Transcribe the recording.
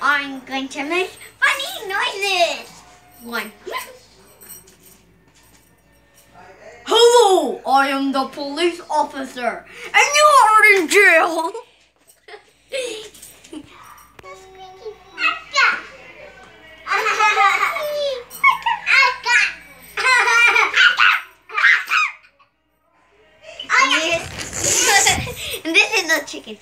I'm going to make funny noises. One. Hello, I am the police officer, and you are in jail. And this is the chicken.